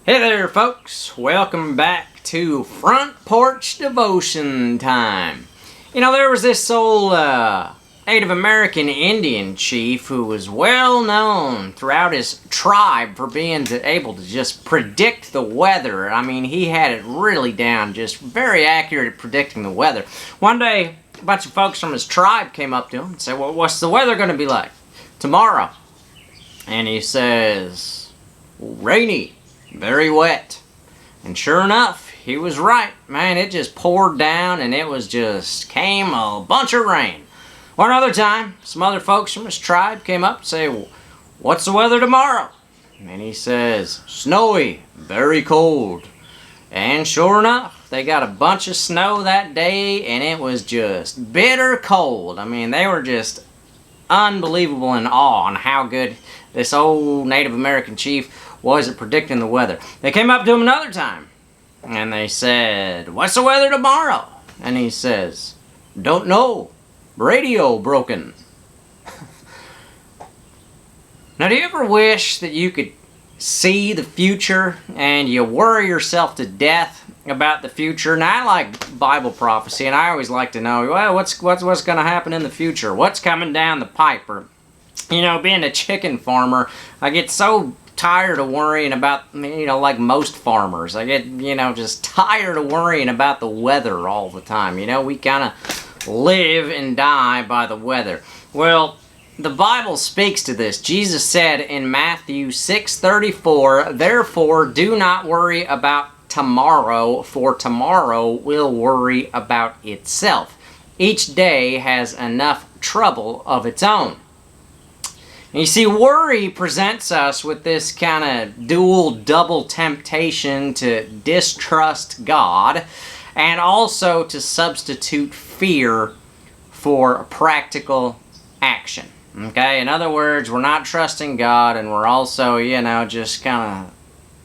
Hey there, folks. Welcome back to Front Porch Devotion Time. You know, there was this old Native American Indian chief who was well known throughout his tribe for being able to just predict the weather. I mean, he had it really down, just very accurate at predicting the weather. One day, a bunch of folks from his tribe came up to him and said, "Well, what's the weather going to be like tomorrow?" And he says, "Rainy. Very wet." And sure enough, he was right. Man, it just poured down and it was just came a bunch of rain. One other time, some other folks from his tribe came up and say, "What's the weather tomorrow?" And he says, "Snowy, very cold." And sure enough, they got a bunch of snow that day and it was just bitter cold. I mean, they were just unbelievable in awe on how good this old Native American chief was at predicting the weather. They came up to him another time and they said, "What's the weather tomorrow?" And he says, "Don't know. Radio broken." Now, do you ever wish that you could see the future and you worry yourself to death about the future? Now, I like Bible prophecy and I always like to know, well, what's going to happen in the future? What's coming down the pipe? Or, you know, being a chicken farmer, I get so tired of worrying about, like most farmers. I get, just tired of worrying about the weather all the time. We kind of live and die by the weather. Well, the Bible speaks to this. Jesus said in Matthew 6:34, "Therefore do not worry about tomorrow, for tomorrow will worry about itself. Each day has enough trouble of its own." And you see, worry presents us with this kind of double temptation to distrust God and also to substitute fear for practical action. Okay? In other words, we're not trusting God and we're also, just kind of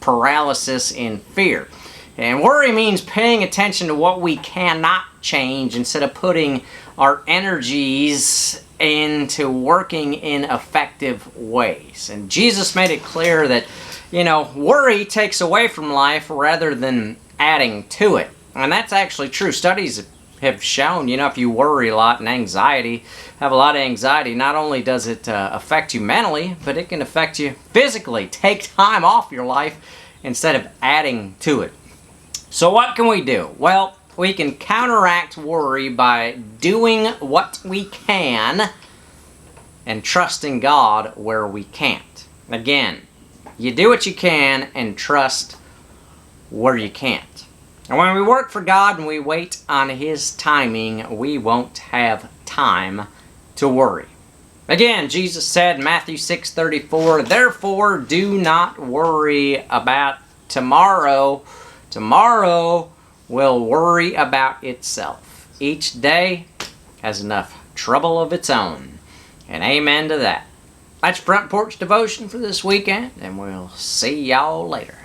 paralysis in fear. And worry means paying attention to what we cannot change instead of putting our energies into working in effective ways. And Jesus made it clear that, worry takes away from life rather than adding to it. And that's actually true. Studies have shown, if you worry a lot and have a lot of anxiety, not only does it affect you mentally, but it can affect you physically. Take time off your life instead of adding to it. So what can we do? Well, we can counteract worry by doing what we can and trusting God where we can't. Again, you do what you can and trust where you can't. And when we work for God and we wait on His timing, we won't have time to worry. Again, Jesus said in Matthew 6:34, "Therefore do not worry about tomorrow. Tomorrow will worry about itself. Each day has enough trouble of its own." And amen to that. That's Front Porch Devotion for this weekend, and we'll see y'all later.